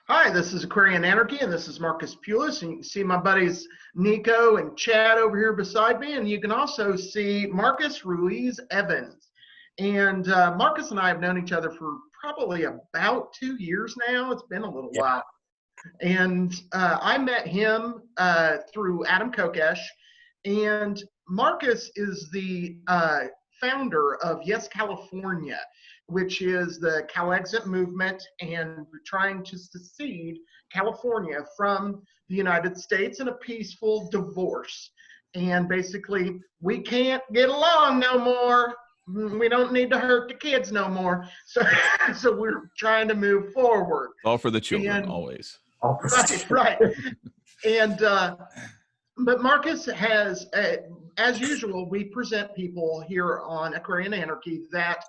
Hi, this is Aquarian Anarchy, and this is Marcus Pulis. And you can see my buddies Nicco and Chad over here beside me, and you can also see Marcus Ruiz-Evans. And Marcus and I have known each other for probably about 2 years now. It's been a little while. And I met him through Adam Kokesh, and Marcus is the founder of Yes California, which is the Calexit movement and trying to secede California from the United States in a peaceful divorce. And basically, we can't get along no more. We don't need to hurt the kids no more. So we're trying to move forward. All for the children, always. Right. And but Marcus has, as usual, we present people here on Aquarian Anarchy that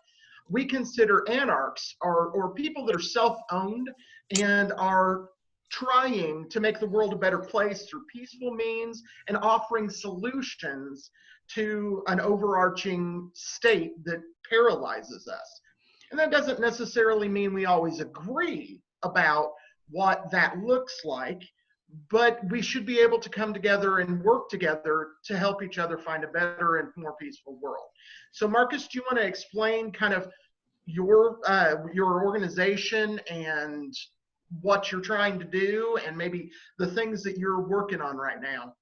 we consider anarchs or people that are self-owned and are trying to make the world a better place through peaceful means and offering solutions to an overarching state that paralyzes us. And that doesn't necessarily mean we always agree about what that looks like, but we should be able to come together and work together to help each other find a better and more peaceful world. So Marcus, do you want to explain kind of your organization and what you're trying to do and maybe the things that you're working on right now?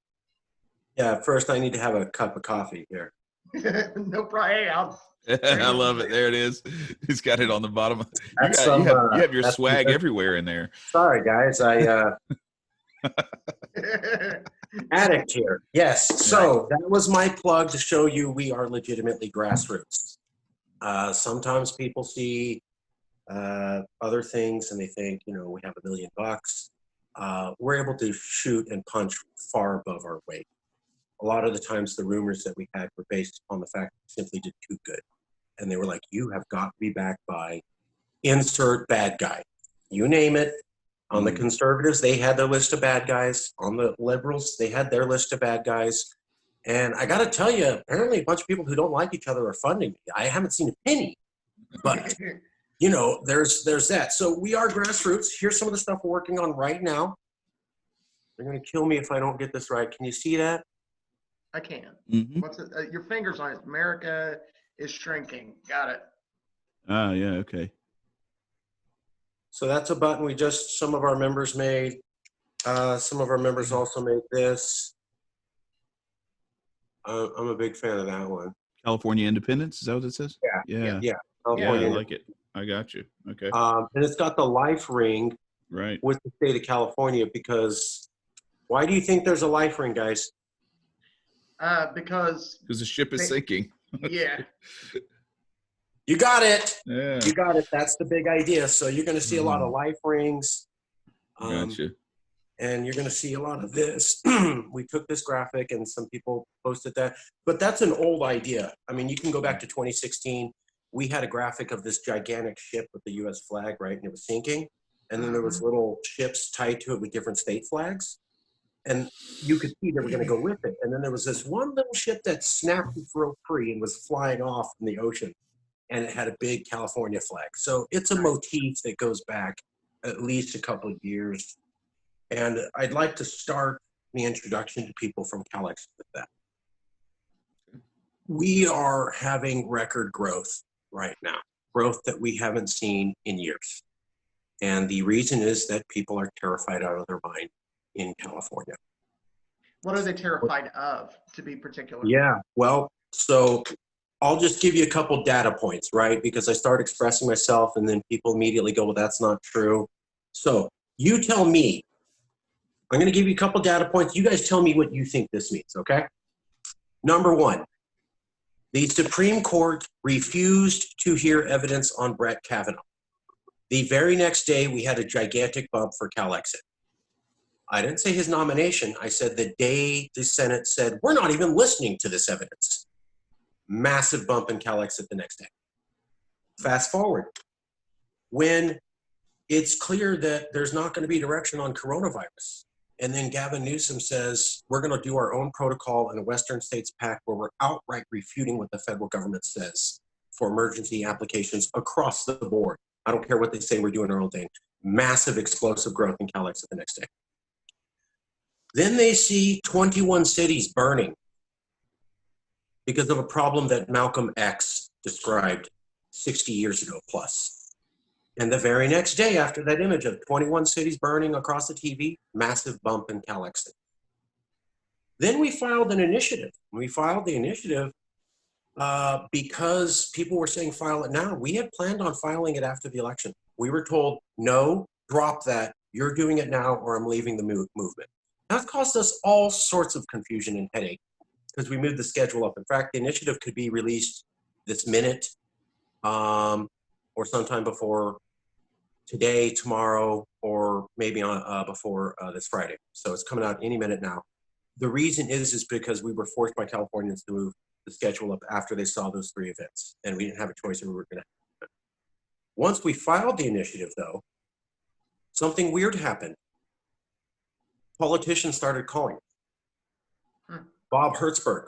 Yeah, first I need to have a cup of coffee here. No problem. I love it. There it is. He's got it on the bottom. You have your swag everywhere in there. Sorry, guys. Addict here. Yes. So that was my plug to show you we are legitimately grassroots. Sometimes people see other things and they think, you know, we have $1 million. We're able to shoot and punch far above our weight. A lot of the times the rumors that we had were based on the fact that we simply did too good. And they were like, you have got to be backed by insert bad guy. You name it. On the conservatives, they had their list of bad guys. On the liberals, they had their list of bad guys. And I got to tell you, apparently a bunch of people who don't like each other are funding me. I haven't seen a penny. But, you know, there's that. So we are grassroots. Here's some of the stuff we're working on right now. They're going to kill me if I don't get this right. Can you see that? I can. What's it? Your fingers on it. America is shrinking. Got it. Ah, yeah, okay. So that's a button some of our members made. Some of our members also made this. I'm a big fan of that one. California Independence, is that what it says? Yeah. California, I like it. I got you. Okay. And it's got the life ring with the state of California because why do you think there's a life ring, guys? Because the ship is sinking. Yeah. You got it. Yeah. You got it. That's the big idea. So you're going to see a lot of life rings. Gotcha. And you're going to see a lot of this. We took this graphic and some people posted that. But that's an old idea. I mean, you can go back to 2016. We had a graphic of this gigantic ship with the U.S. flag, right? And it was sinking. And then there was little ships tied to it with different state flags. And you could see they were going to go with it. And then there was this one little ship that snapped its rope free and was flying off in the ocean. And it had a big California flag. So it's a motif that goes back at least a couple of years. And I'd like to start the introduction to people from Calexit with that. We are having record growth right now, growth that we haven't seen in years. And the reason is that people are terrified out of their mind in California. What are they terrified of, to be particular? Yeah, well, so I'll just give you a couple data points, right? Because I start expressing myself and then people immediately go, well, that's not true. So you tell me, I'm going to give you a couple data points. You guys tell me what you think this means, okay? Number one, the Supreme Court refused to hear evidence on Brett Kavanaugh. The very next day, we had a gigantic bump for Calexit. I didn't say his nomination. I said the day the Senate said, we're not even listening to this evidence. Massive bump in Calexit the next day. Fast forward. When it's clear that there's not going to be direction on coronavirus, and then Gavin Newsom says, we're going to do our own protocol in a Western States Pact where we're outright refuting what the federal government says for emergency applications across the board. I don't care what they say, we're doing our own thing. Massive explosive growth in Calexit the next day. Then they see 21 cities burning because of a problem that Malcolm X described 60 years ago plus. And the very next day after that image of 21 cities burning across the TV, massive bump in Calexit. Then we filed an initiative. We filed the initiative because people were saying file it now. We had planned on filing it after the election. We were told, no, drop that. You're doing it now or I'm leaving the movement. That caused us all sorts of confusion and headache because we moved the schedule up. In fact, the initiative could be released this minute or sometime before today, tomorrow, or maybe on, before this Friday. So it's coming out any minute now. The reason is because we were forced by Californians to move the schedule up after they saw those 3 events, and we didn't have a choice and we were going to have it. Once we filed the initiative, though, something weird happened. Politicians started calling. Bob Hertzberg,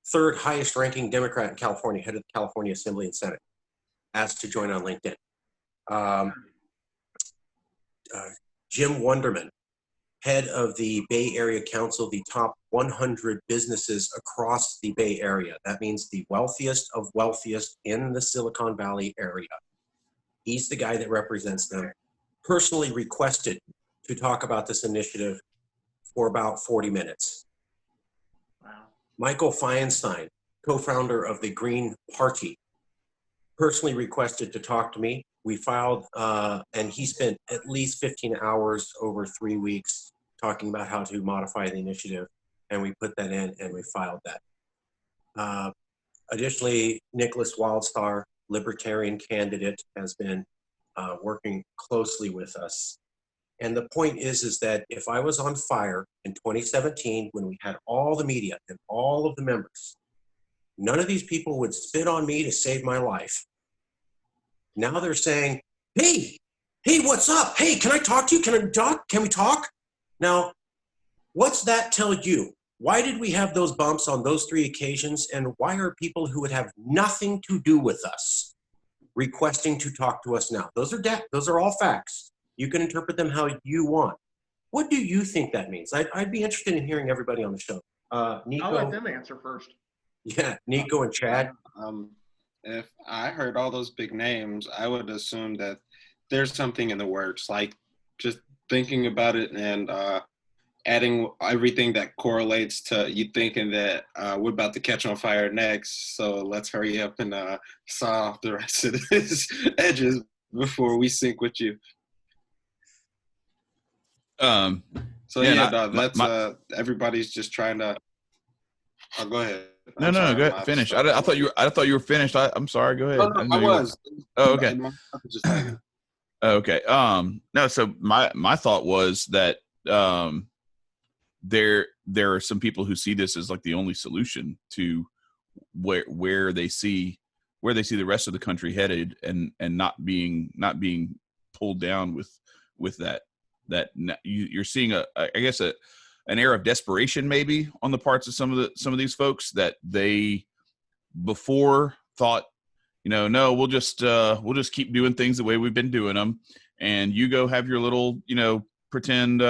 3rd highest ranking Democrat in California, head of the California Assembly and Senate, asked to join on LinkedIn. Jim Wunderman, head of the Bay Area Council, the top 100 businesses across the Bay Area. That means the wealthiest of wealthiest in the Silicon Valley area. He's the guy that represents them. Personally requested to talk about this initiative for about 40 minutes. Wow. Michael Feinstein, co-founder of the Green Party, personally requested to talk to me. We filed, and he spent at least 15 hours over 3 weeks talking about how to modify the initiative, and we put that in and we filed that. Additionally, Nicholas Wildstar, Libertarian candidate, has been working closely with us. And the point is that if I was on fire in 2017, when we had all the media and all of the members, none of these people would spit on me to save my life. Now they're saying, hey, what's up? Hey, can I talk to you? Can we talk? Now, what's that tell you? Why did we have those bumps on those 3 occasions? And why are people who would have nothing to do with us requesting to talk to us now? Those are all facts. You can interpret them how you want. What do you think that means? I'd be interested in hearing everybody on the show. Nicco. I'll let them answer first. Yeah, Nicco and Chad. If I heard all those big names, I would assume that there's something in the works, like just thinking about it and adding everything that correlates to you thinking that we're about to catch on fire next. So let's hurry up and saw off the rest of this edges before we sink with you. Everybody's just trying to. Oh, go ahead. No, go ahead. Finish. I thought you were finished. I'm sorry. Go ahead. No, I was. Oh, okay. Okay. No. So my thought was that there are some people who see this as like the only solution to where they see the rest of the country headed, and not being pulled down with that you're seeing an era of desperation maybe on the parts of some of these folks that they before thought, no, we'll just keep doing things the way we've been doing them, and you go have your little pretend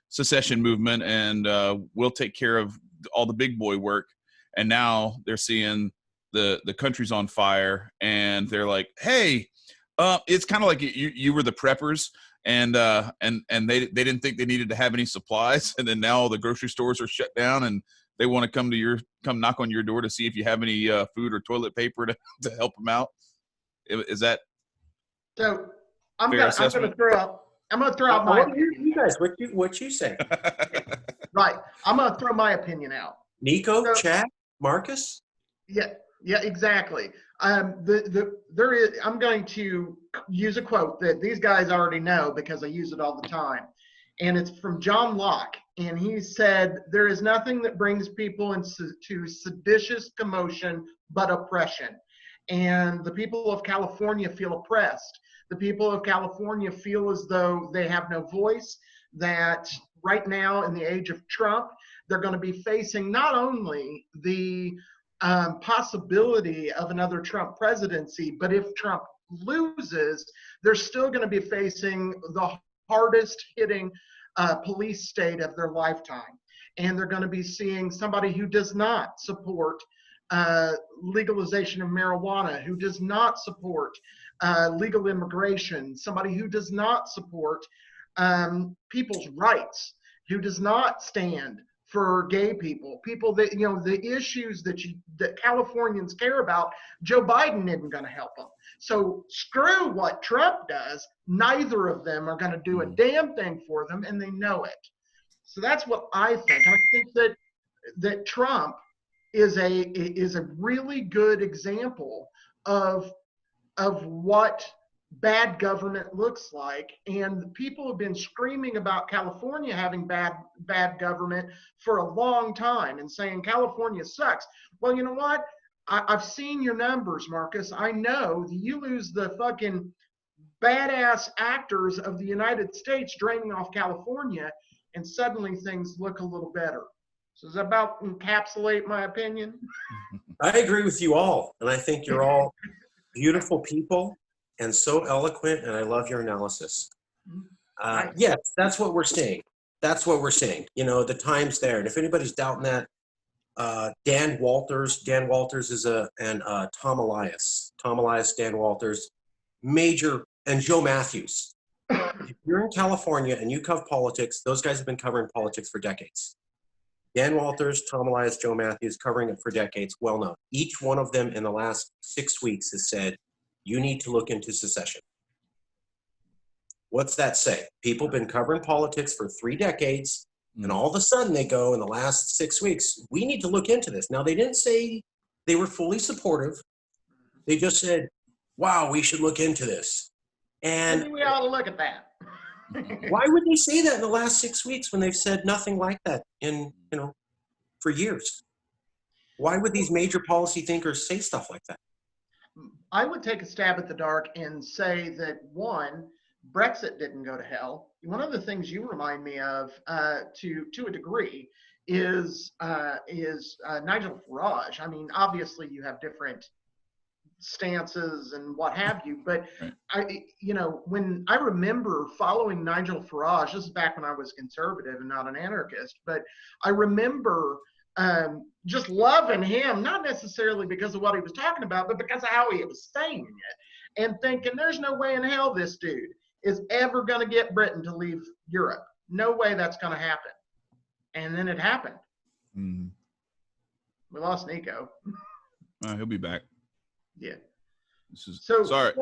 secession movement, and we'll take care of all the big boy work. And now they're seeing the country's on fire, and they're like, hey, it's kind of like you were the preppers, and they didn't think they needed to have any supplies, and then now all the grocery stores are shut down, and they want to come knock on your door to see if you have any food or toilet paper to help them out. Is that so? I'm gonna throw out my opinion. You guys, what you say? Right, I'm gonna throw my opinion out. Nicco, Chad, Marcus. Yeah, exactly. I'm going to use a quote that these guys already know because I use it all the time. And it's from John Locke. And he said, there is nothing that brings people into seditious commotion but oppression. And the people of California feel oppressed. The people of California feel as though they have no voice, that right now in the age of Trump, they're going to be facing not only the possibility of another Trump presidency, but if Trump loses, they're still going to be facing the hardest hitting police state of their lifetime. And they're going to be seeing somebody who does not support legalization of marijuana, who does not support legal immigration, somebody who does not support people's rights, who does not stand for gay people, people that, you know, the issues that Californians care about. Joe Biden isn't going to help them. So screw what Trump does. Neither of them are going to do a damn thing for them, and they know it. So that's what I think. And I think that Trump is a really good example of what bad government looks like. And people have been screaming about California having bad government for a long time and saying California sucks. Well, you know what? I've seen your numbers, Marcus. I know that you lose the fucking badass actors of the United States draining off California, and suddenly things look a little better. So does that about encapsulate my opinion? I agree with you all, and I think you're all beautiful people and so eloquent, and I love your analysis. Yes, that's what we're seeing. That's what we're seeing. You know, the time's there, and if anybody's doubting that, Dan Walters is and Tom Elias, Dan Walters, major, and Joe Matthews. If you're in California and you cover politics, those guys have been covering politics for decades. Dan Walters, Tom Elias, Joe Matthews, covering it for decades, well known. Each one of them in the last 6 weeks has said, you need to look into secession. What's that say? People have been covering politics for 3 decades, and all of a sudden they go in the last 6 weeks, we need to look into this. Now, they didn't say they were fully supportive. They just said, wow, we should look into this. And maybe we ought to look at that. why would they say that in the last 6 weeks when they've said nothing like that for years? Why would these major policy thinkers say stuff like that? I would take a stab at the dark and say that, one, Brexit didn't go to hell. One of the things you remind me of, to a degree, is Nigel Farage. I mean, obviously you have different stances and what have you, but when I remember following Nigel Farage, this is back when I was conservative and not an anarchist, but I remember just loving him, not necessarily because of what he was talking about, but because of how he was saying it, and thinking there's no way in hell this dude is ever going to get Britain to leave Europe. No way that's going to happen. And then it happened. Mm-hmm. We lost Nicco. He'll be back. Yeah. This is So sorry.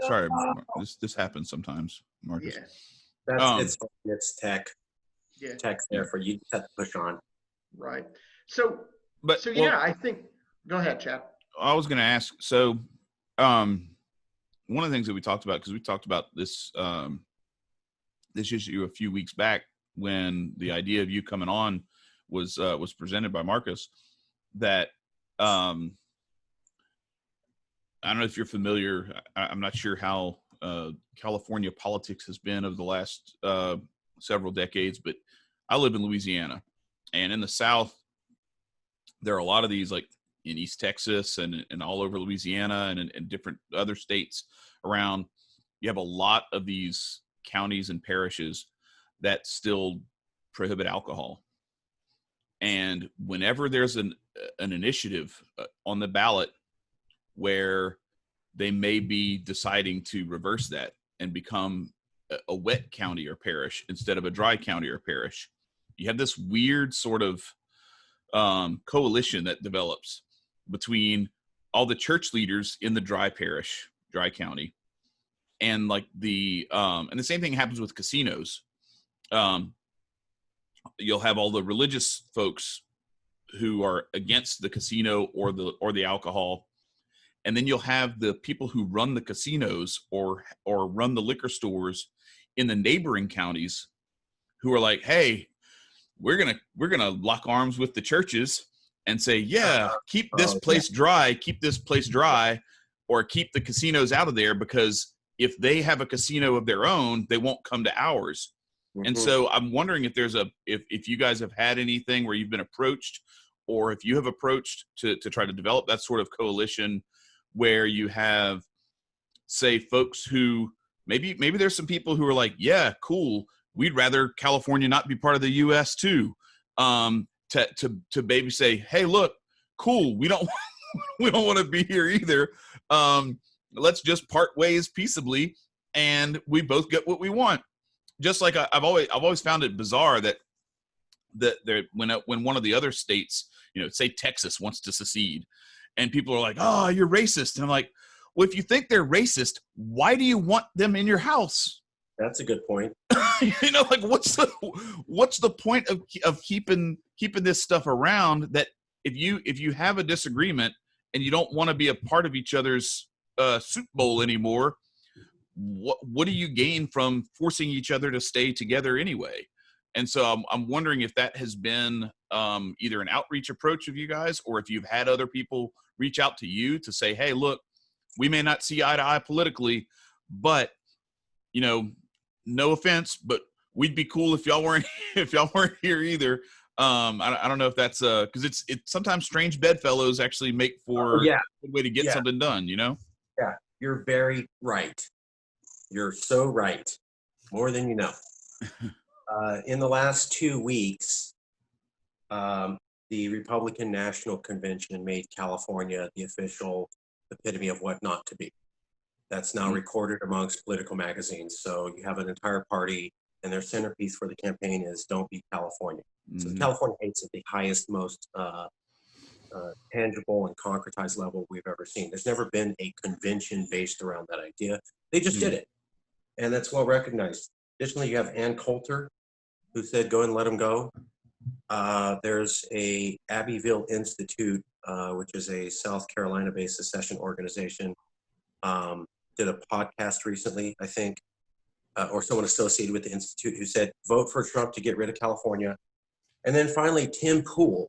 This happens sometimes, Marcus. Yeah. It's tech. Yeah. Tech's there for you to push on. Right. So I think. Go ahead, Chad. I was going to ask. So, one of the things that we talked about, because we talked about this this issue a few weeks back when the idea of you coming on was presented by Marcus, that I don't know if you're familiar. I'm not sure how California politics has been over the last several decades, but I live in Louisiana, and in the South, there are a lot of these, like in East Texas and all over Louisiana and different other states around. You have a lot of these counties and parishes that still prohibit alcohol. And whenever there's an initiative on the ballot where they may be deciding to reverse that and become a wet county or parish instead of a dry county or parish, you have this weird sort of coalition that develops between all the church leaders in the dry county, and like and the same thing happens with casinos. You'll have all the religious folks who are against the casino or the alcohol, and then you'll have the people who run the casinos or run the liquor stores in the neighboring counties who are like, hey, we're gonna lock arms with the churches and say, yeah, keep this place dry, or keep the casinos out of there, because if they have a casino of their own, they won't come to ours. Mm-hmm. And so I'm wondering if there's if you guys have had anything where you've been approached, or if you have approached to try to develop that sort of coalition where you have say folks who maybe there's some people who are like, yeah, cool, we'd rather California not be part of the U.S. too. To maybe say, hey, look, cool, we don't want to be here either. Let's just part ways peaceably, and we both get what we want. Just like I've always found it bizarre that there, when one of the other states, say Texas wants to secede, and people are like, oh, you're racist, and I'm like, well, if you think they're racist, why do you want them in your house? That's a good point. Like what's the point of keeping this stuff around? That if you have a disagreement and you don't want to be a part of each other's soup bowl anymore, what do you gain from forcing each other to stay together anyway? And so I'm wondering if that has been either an outreach approach of you guys, or if you've had other people reach out to you to say, hey, look, we may not see eye to eye politically, but no offense, but we'd be cool if y'all weren't here either. I don't know if that's because it's sometimes strange bedfellows actually make for a good way to get something done. Yeah, you're very right. You're so right, more than you know. In the last 2 weeks, the Republican National Convention made California the official epitome of what not to be. That's now recorded amongst political magazines. So you have an entire party, and their centerpiece for the campaign is "Don't Be California." So the California hate's at the highest, most tangible and concretized level we've ever seen. There's never been a convention based around that idea. They just did it, and that's well recognized. Additionally, you have Ann Coulter, who said, "Go and let them go." There's a Abbeville Institute, which is a South Carolina-based secession organization. Did a podcast recently, I think, or someone associated with the Institute, who said, vote for Trump to get rid of California. And then finally, Tim Pool,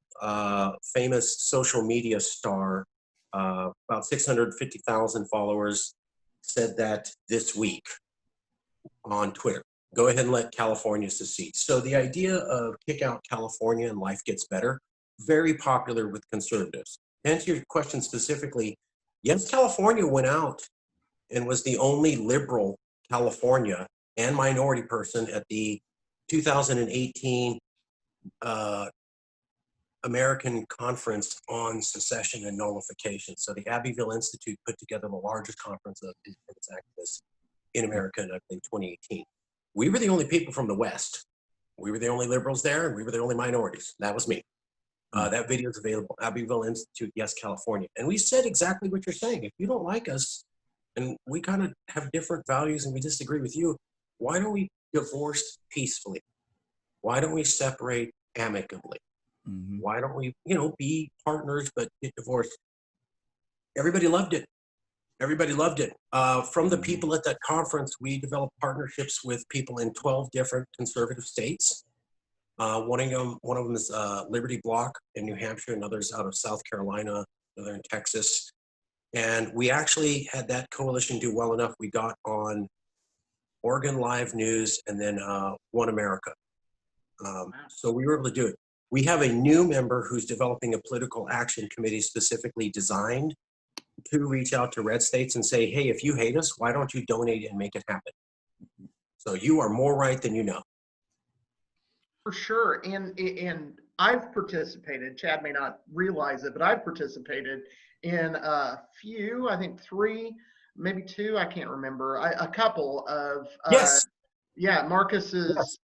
famous social media star, about 650,000 followers, said that this week on Twitter. Go ahead and let California secede. So the idea of kick out California and life gets better, very popular with conservatives. To answer your question specifically, yes, California went out and was the only liberal California and minority person at the 2018 American Conference on Secession and Nullification. So the Abbeville Institute put together the largest conference of independence activists in America in, I think, 2018. We were the only people from the West. We were the only liberals there, and we were the only minorities. That was me. That video is available. Abbeville Institute, yes, California. And we said exactly what you're saying. If you don't like us, and we kind of have different values and we disagree with you, why don't we divorce peacefully? Why don't we separate amicably? Why don't we, be partners but get divorced? Everybody loved it. Everybody loved it. From the people at that conference, we developed partnerships with people in 12 different conservative states. One of them is Liberty Block in New Hampshire, and others out of South Carolina, another in Texas. And we actually had that coalition do well enough. We got on Oregon Live News and then One America. So we were able to do it. We have a new member who's developing a political action committee specifically designed to reach out to red states and say, hey, if you hate us, why don't you donate and make it happen? So you are more right than you know. For sure. And I've participated, Chad may not realize it, but I've participated in a few, I think 3, maybe 2, I can't remember, a couple of, Marcus's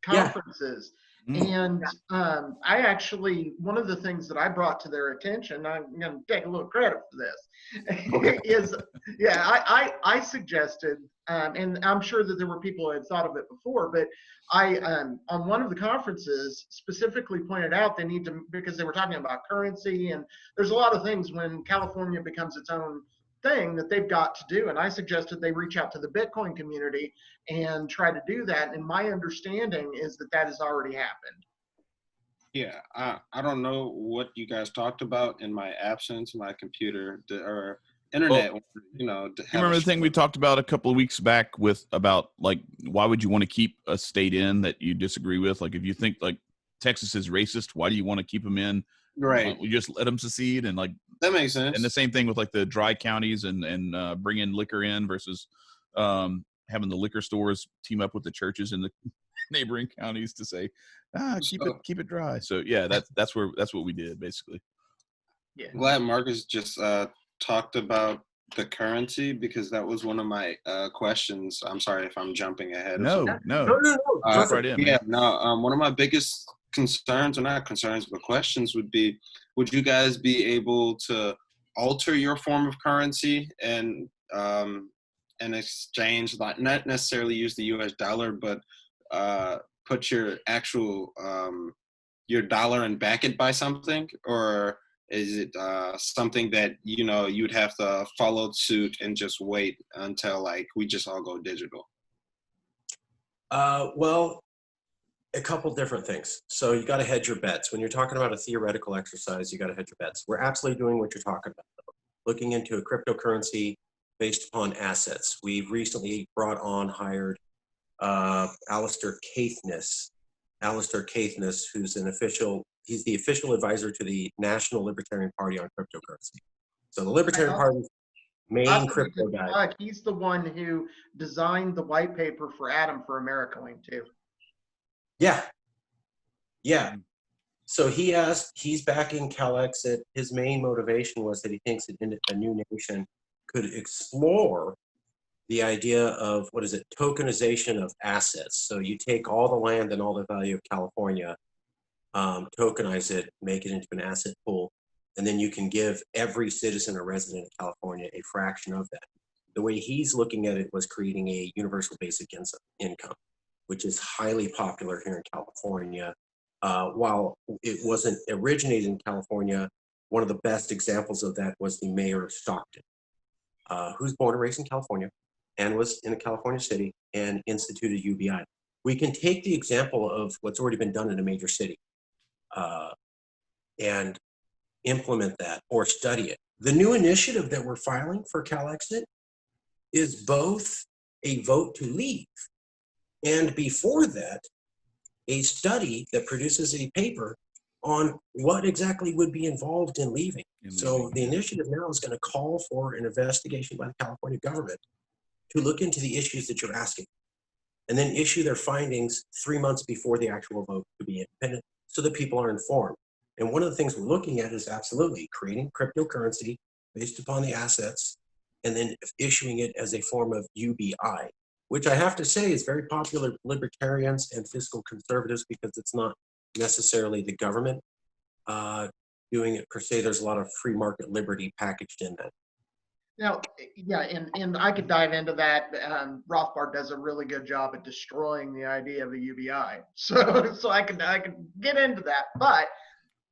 conferences. And I actually, one of the things that I brought to their attention, I'm going to take a little credit for this, is, I suggested, and I'm sure that there were people who had thought of it before, but I, on one of the conferences, specifically pointed out they need to, because they were talking about currency, and there's a lot of things when California becomes its own thing that they've got to do. And I suggested they reach out to the Bitcoin community and try to do that. And my understanding is that that has already happened. Yeah, I don't know what you guys talked about in my absence. My computer or internet, you remember the thing we talked about a couple of weeks back about like, why would you want to keep a state in that you disagree with? Like, if you think like Texas is racist, why do you want to keep them in? Right. We just let them secede, and like That makes sense. And the same thing with like the dry counties and bringing liquor in versus having the liquor stores team up with the churches in the neighboring counties to say, keep it dry. So yeah, that's what we did basically. Yeah. I'm glad Marcus just talked about the currency, because that was one of my questions. I'm sorry if I'm jumping ahead. No. Jump right in, Yeah, man. no. One of my biggest concerns, or not concerns, but questions would be: would you guys be able to alter your form of currency and exchange, not necessarily use the U.S. dollar, but put your actual your dollar and back it by something, or is it something that you'd have to follow suit and just wait until like we just all go digital? Well, a couple different things. So you got to hedge your bets. When you're talking about a theoretical exercise, you got to hedge your bets. We're absolutely doing what you're talking about, looking into a cryptocurrency based upon assets. We've recently hired Alistair Caithness, who's he's the official advisor to the National Libertarian Party on cryptocurrency. So the Libertarian Party's main crypto guy. He's the one who designed the white paper for Atom for AmeriCoin too. Yeah. So he's backing Calexit. His main motivation was that he thinks that a new nation could explore the idea of, tokenization of assets. So you take all the land and all the value of California, tokenize it, make it into an asset pool, and then you can give every citizen or resident of California a fraction of that. The way he's looking at it was creating a universal basic income, which is highly popular here in California. While it wasn't originated in California, one of the best examples of that was the mayor of Stockton, who's born and raised in California and was in a California city and instituted UBI. We can take the example of what's already been done in a major city and implement that or study it. The new initiative that we're filing for Calexit is both a vote to leave, and before that, a study that produces a paper on what exactly would be involved in leaving. So the initiative now is going to call for an investigation by the California government to look into the issues that you're asking, and then issue their findings 3 months before the actual vote to be independent so that people are informed. And one of the things we're looking at is absolutely creating cryptocurrency based upon the assets and then issuing it as a form of UBI, which I have to say is very popular with libertarians and fiscal conservatives because it's not necessarily the government doing it per se. There's a lot of free market liberty packaged in that. Now, yeah, and I could dive into that. Rothbard does a really good job at destroying the idea of a UBI. So I could get into that, but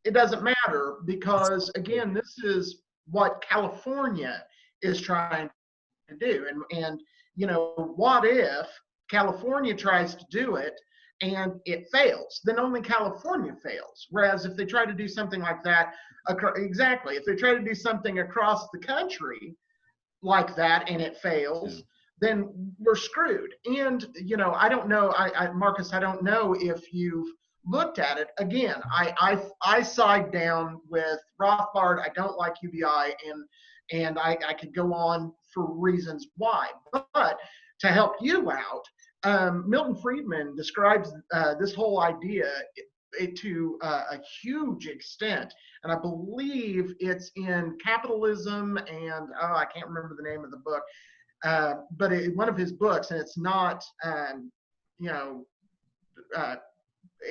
it doesn't matter because, again, this is what California is trying to do. And what if California tries to do it and it fails? Then only California fails. Whereas if they try to do something like that, if they try to do something across the country like that and it fails, then we're screwed. And, I don't know, Marcus, I don't know if you've looked at it. Again, I side down with Rothbard. I don't like UBI, and I could go on for reasons why. But to help you out, Milton Friedman describes this whole idea to a huge extent, and I believe it's in Capitalism and I can't remember the name of the book, but one of his books, and it's not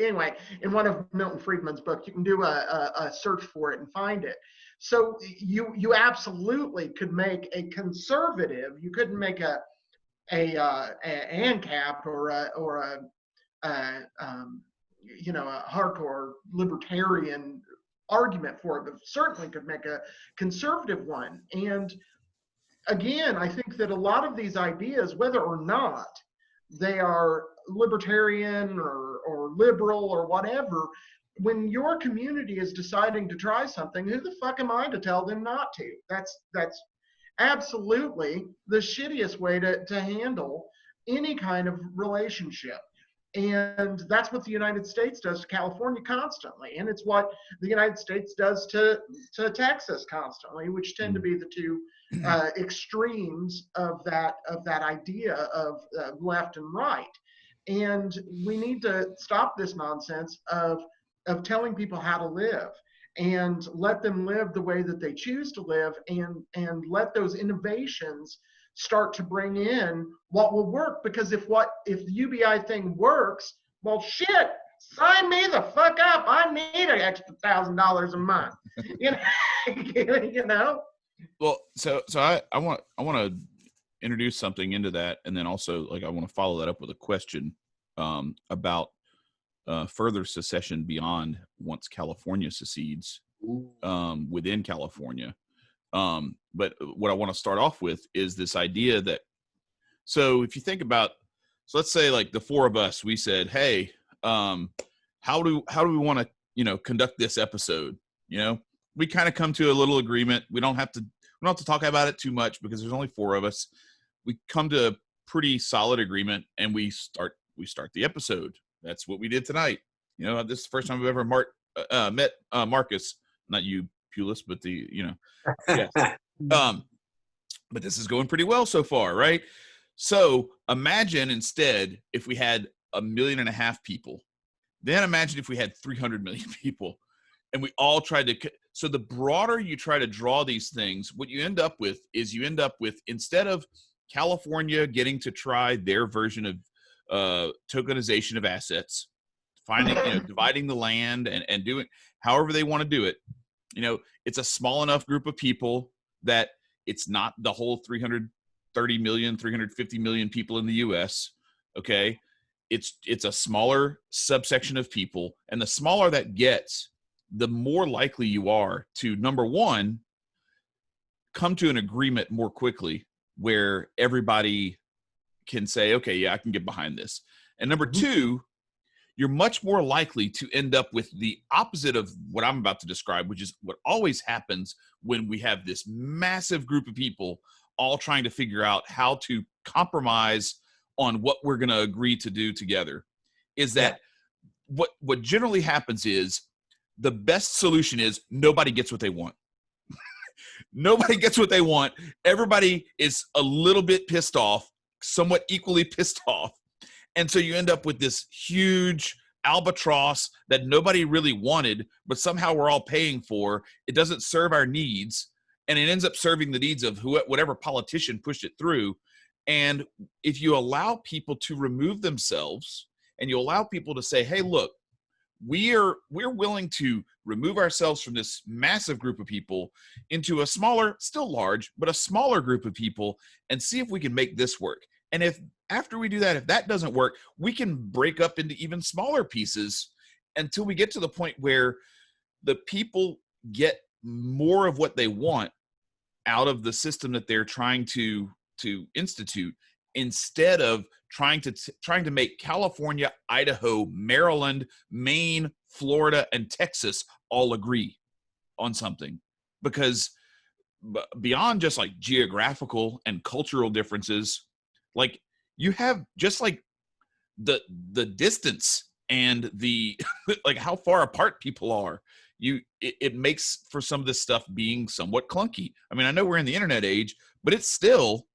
anyway, in one of Milton Friedman's books. You can do a search for it and find it. So you absolutely could make a conservative. You couldn't make a ANCAP or a hardcore libertarian argument for it, but certainly could make a conservative one. And again, I think that a lot of these ideas, whether or not they are libertarian or liberal or whatever, when your community is deciding to try something, who the fuck am I to tell them not to? That's absolutely the shittiest way to handle any kind of relationship. And that's what the United States does to California constantly. And it's what the United States does to Texas constantly, which tend to be the two extremes of that idea of left and right. And we need to stop this nonsense of telling people how to live and let them live the way that they choose to live, and let those innovations start to bring in what will work. Because if the UBI thing works, well, shit, sign me the fuck up. I need an extra $1,000 a month. You know. Well, so I want to introduce something into that, and then also I want to follow that up with a question about further secession beyond once California secedes within California. But what I want to start off with is this idea that, so if you think about, so let's say the four of us, we said, hey, how do we want to, conduct this episode? We kind of come to a little agreement. We don't have to talk about it too much because there's only four of us. We come to a pretty solid agreement and we start the episode. That's what we did tonight. This is the first time I've ever met Marcus, not you, Pulis, but yes. But this is going pretty well so far, right? So imagine instead if we had 1.5 million people, then imagine if we had 300 million people, and we all tried to. So the broader you try to draw these things, what you end up with is instead of California getting to try their version of tokenization of assets, dividing the land and doing however they want to do it. It's a small enough group of people that it's not the whole 330 million, 350 million people in the US. Okay. It's a smaller subsection of people. And the smaller that gets, the more likely you are to, number one, come to an agreement more quickly where everybody can say, okay, yeah, I can get behind this. And number two, you're much more likely to end up with the opposite of what I'm about to describe, which is what always happens when we have this massive group of people all trying to figure out how to compromise on what we're going to agree to do together. Is that what generally happens is the best solution is nobody gets what they want. Nobody gets what they want. Everybody is a little bit pissed off, somewhat equally pissed off. And so you end up with this huge albatross that nobody really wanted, but somehow we're all paying for. It doesn't serve our needs, and it ends up serving the needs of whatever politician pushed it through. And if you allow people to remove themselves and you allow people to say, hey, look, we're willing to remove ourselves from this massive group of people into a smaller, still large, but a smaller group of people and see if we can make this work. And if after we do that, if that doesn't work, we can break up into even smaller pieces until we get to the point where the people get more of what they want out of the system that they're trying to institute, instead of trying to make California, Idaho, Maryland, Maine, Florida, and Texas all agree on something. Because beyond just geographical and cultural differences, you have just the distance and the how far apart people are. It makes for some of this stuff being somewhat clunky. I mean, I know we're in the internet age, but it's still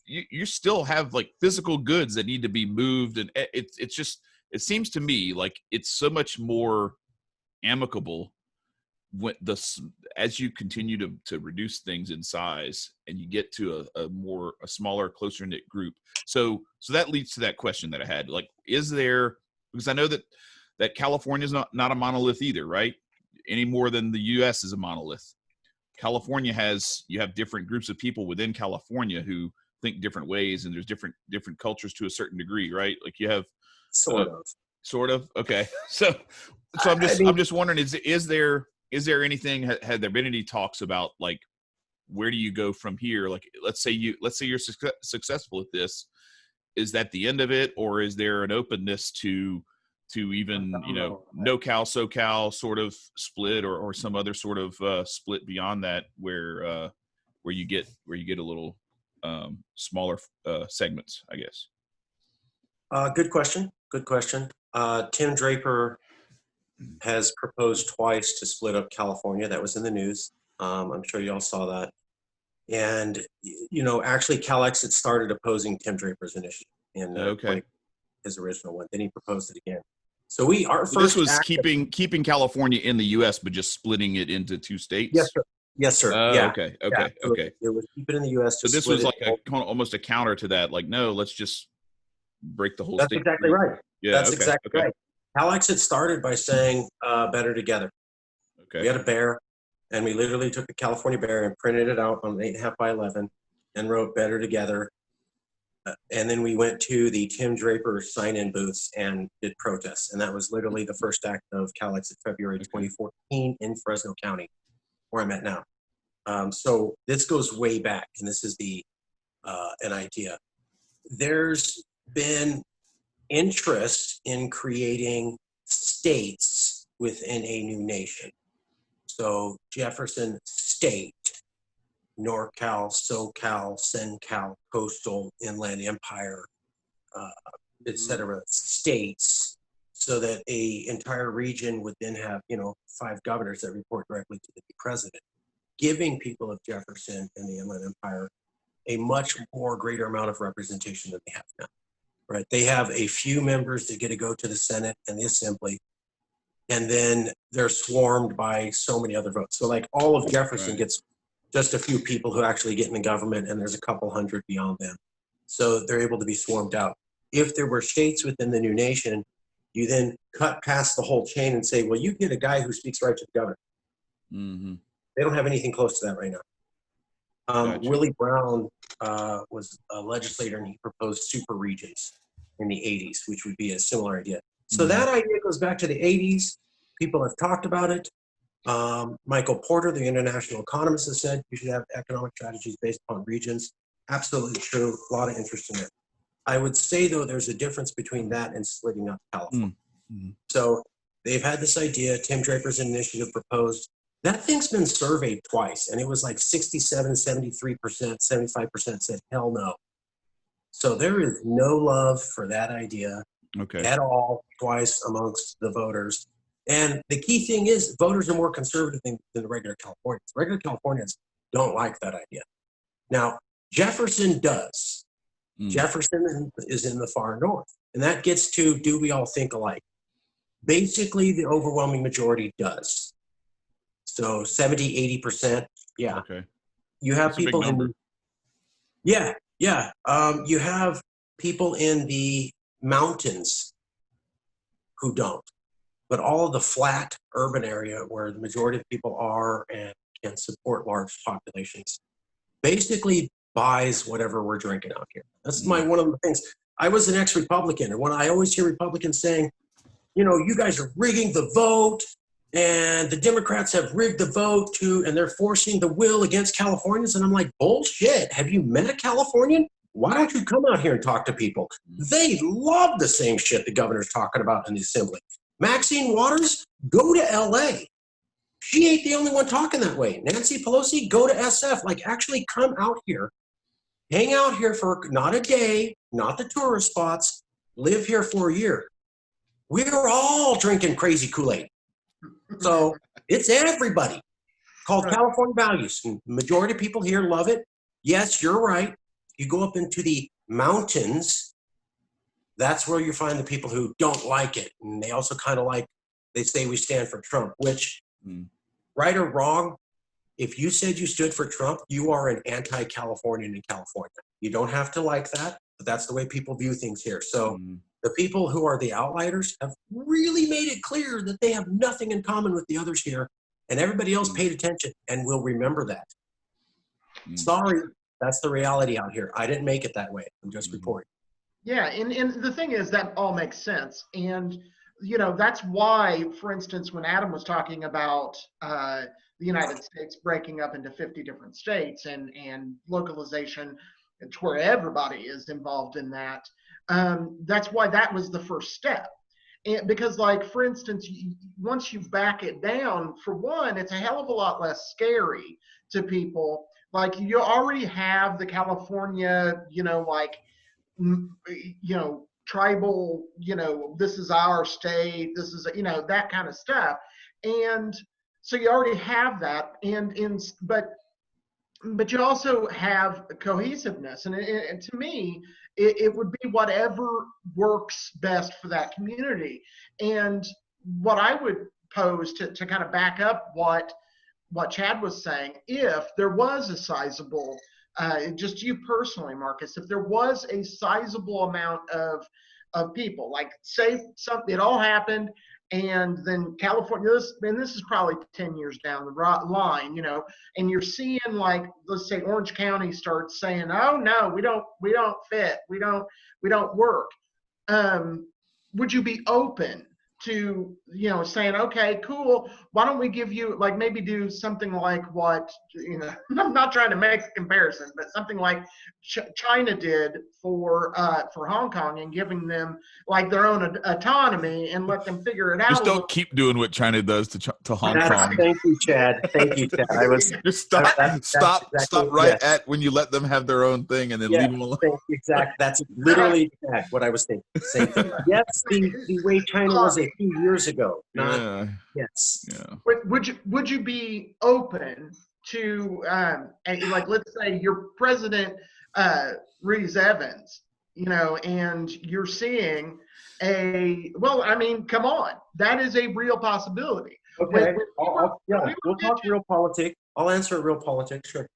you still have physical goods that need to be moved, and it seems to me like it's so much more amicable when as you continue to reduce things in size and you get to a smaller, closer knit group. So that leads to that question that I had. Is there, because I know that California is not a monolith either, right? Any more than the US is a monolith. California you have different groups of people within California who think different ways, and there's different cultures to a certain degree, right? You have sort of. Okay. So I'm just wondering, is there anything, had there been any talks about where do you go from here? Let's say you're successful at this. Is that the end of it, or is there an openness to even NoCal, SoCal sort of split, or some other sort of split beyond that, where you get a little smaller segments, I guess? Good question. Good question. Tim Draper has proposed twice to split up California. That was in the news. I'm sure you all saw that. And, actually Calexit started opposing Tim Draper's initiative in Okay. his original one. Then he proposed it again. So our So first this was act- keeping California in the U.S., but just splitting it into 2 states. Yes, sir. Yes, sir. Oh, Yeah. okay. Yeah. Okay. So Okay. it was keep it in the U.S. So to this split was it. like almost a counter to that. Like, no, let's just break the whole That's state. exactly free. right. Yeah. That's okay. exactly Okay. right. Calexit started by saying better together. Okay. We had a bear, and we literally took a California bear and printed it out on an 8.5 by 11 and wrote better together. And then we went to the Tim Draper sign-in booths and did protests. And that was literally the first act of Calexit February 2014 in Fresno County, where I'm at now. So this goes way back, and this is an idea. There's been interest in creating states within a new nation. So Jefferson State, NorCal, SoCal, CenCal, Coastal, Inland Empire, etc. states, so that a entire region would then have 5 governors that report directly to the president, giving people of Jefferson and the Inland Empire a much more greater amount of representation than they have now. Right? They have a few members that get to go to the Senate and the Assembly, and then they're swarmed by so many other votes. So like all of Jefferson gets just a few people who actually get in the government, and there's a couple hundred beyond them. So they're able to be swarmed out. If there were states within the new nation, you then cut past the whole chain and say, well, you get a guy who speaks right to the governor. Mm-hmm. They don't have anything close to that right now. Gotcha. Willie Brown was a legislator, and he proposed super regions in the 80s, which would be a similar idea. So that idea goes back to the 80s. People have talked about it. Michael Porter, the international economist, has said you should have economic strategies based upon regions. Absolutely true. A lot of interest in it. I would say, though, there's a difference between that and splitting up California. Mm-hmm. So they've had this idea. Tim Draper's initiative proposed. That thing's been surveyed twice, and it was like 67, 73%, 75% said hell no. So there is no love for that idea at all twice amongst the voters. And the key thing is voters are more conservative than the regular Californians. Regular Californians don't like that idea. Now, Jefferson does. Jefferson is in the far north. And that gets to, do we all think alike? Basically, the overwhelming majority does. So 70, 80%, yeah. Okay. You have That's a big people number. Yeah. You have people in the mountains who don't. But all of the flat urban area where the majority of people are and can support large populations basically buys whatever we're drinking out here. That's one of the things. I was an ex-Republican, and when I always hear Republicans saying, you guys are rigging the vote, and the Democrats have rigged the vote and they're forcing the will against Californians, and I'm like, bullshit. Have you met a Californian? Why don't you come out here and talk to people? They love the same shit the governor's talking about in the assembly. Maxine Waters, go to LA. She ain't the only one talking that way. Nancy Pelosi, go to SF. Like, actually come out here, hang out here for not a day, not the tourist spots, live here for a year. We're all drinking crazy Kool-Aid. So it's everybody. Called California Values. The majority of people here love it. Yes, you're right. You go up into the mountains, that's where you find the people who don't like it. And they also kind of they say we stand for Trump, which, right or wrong, if you said you stood for Trump, you are an anti-Californian in California. You don't have to like that, but that's the way people view things here. So the people who are the outliers have really made it clear that they have nothing in common with the others here, and everybody else paid attention and will remember that. Sorry, that's the reality out here. I didn't make it that way. I'm just reporting. Yeah, and the thing is that all makes sense. And, that's why, for instance, when Adam was talking about the United States breaking up into 50 different states and localization, it's where everybody is involved in that. That's why that was the first step. And because, for instance, once you back it down, for one, it's a hell of a lot less scary to people. Like, you already have the California, tribal, this is our state, this is, that kind of stuff. And so you already have that. But you also have cohesiveness. And to me, it would be whatever works best for that community. And what I would pose to kind of back up what Chad was saying, if there was a sizable, just you personally, Marcus, if there was a sizable amount of people, like say something, it all happened, and then California, this is probably 10 years down the line, and you're seeing, like, let's say Orange County starts saying, oh no, we don't fit, we don't work. Would you be open to, saying, okay, cool, why don't we give you, like, maybe do something like what, I'm not trying to make a comparison, but something like China did for Hong Kong, and giving them like their own autonomy and let them figure it out. Just don't keep doing what China does to Hong Kong. Thank you, Chad. Just stop right at when you let them have their own thing, and then leave them alone. Exactly. That's literally what I was thinking. Same thing. Yes, the way China was a few years ago. Yes. Yeah. Would you be open to, like, let's say you're President Ruiz-Evans, and you're seeing come on, that is a real possibility. Okay. We'll talk real politics. I'll answer real politics, sure.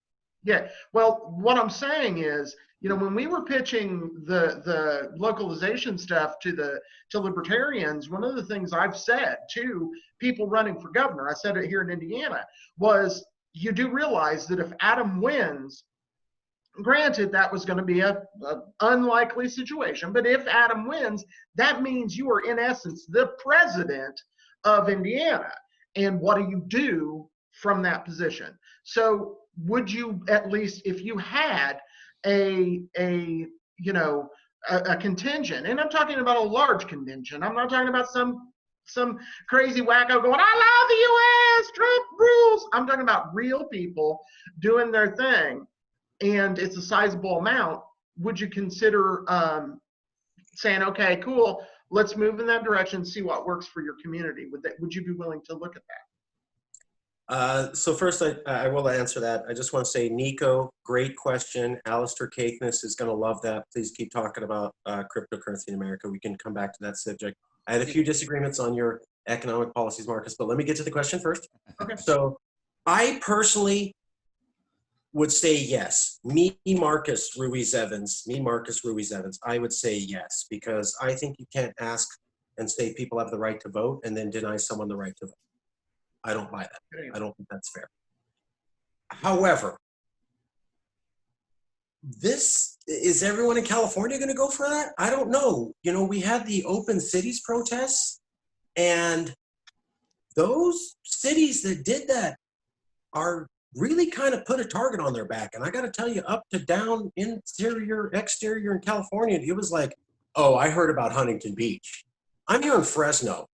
Yeah. Well, what I'm saying is, when we were pitching the localization stuff to libertarians, one of the things I've said to people running for governor, I said it here in Indiana, was you do realize that if Adam wins, granted that was going to be a unlikely situation, but if Adam wins, that means you are in essence the president of Indiana. And what do you do from that position? So would you, at least if you had a contingent, and I'm talking about a large contingent, I'm not talking about some crazy wacko going, I love the US, Trump rules. I'm talking about real people doing their thing, and it's a sizable amount. Would you consider saying, okay, cool, let's move in that direction, see what works for your community? Would you be willing to look at that? So first, I will answer that. I just want to say, Nicco, great question. Alistair Caithness is going to love that. Please keep talking about cryptocurrency in America. We can come back to that subject. I had a few disagreements on your economic policies, Marcus, but let me get to the question first. Okay. So I personally would say yes. Me, Marcus Ruiz-Evans, I would say yes, because I think you can't ask and say people have the right to vote and then deny someone the right to vote. I don't buy that. I don't think that's fair. However, is everyone in California going to go for that? I don't know. We had the open cities protests, and those cities that did that are really kind of put a target on their back. And I got to tell you, up to down, interior, exterior in California, it was like, oh, I heard about Huntington Beach. I'm here in Fresno,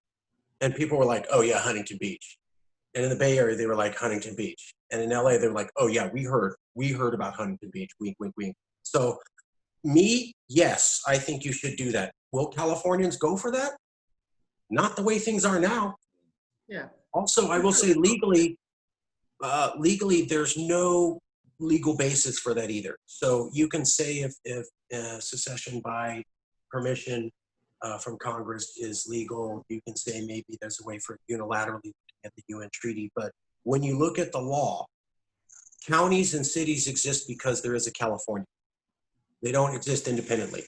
and people were like, oh yeah, Huntington Beach. And in the Bay Area, they were like, Huntington Beach. And in LA, they were like, oh yeah, we heard about Huntington Beach, wink, wink, wink. So me, yes, I think you should do that. Will Californians go for that? Not the way things are now. Yeah. Also, I will say legally, there's no legal basis for that either. So you can say if secession by permission from Congress is legal, you can say maybe there's a way for unilaterally at the UN treaty. But when you look at the law, counties and cities exist because there is a California. They don't exist independently.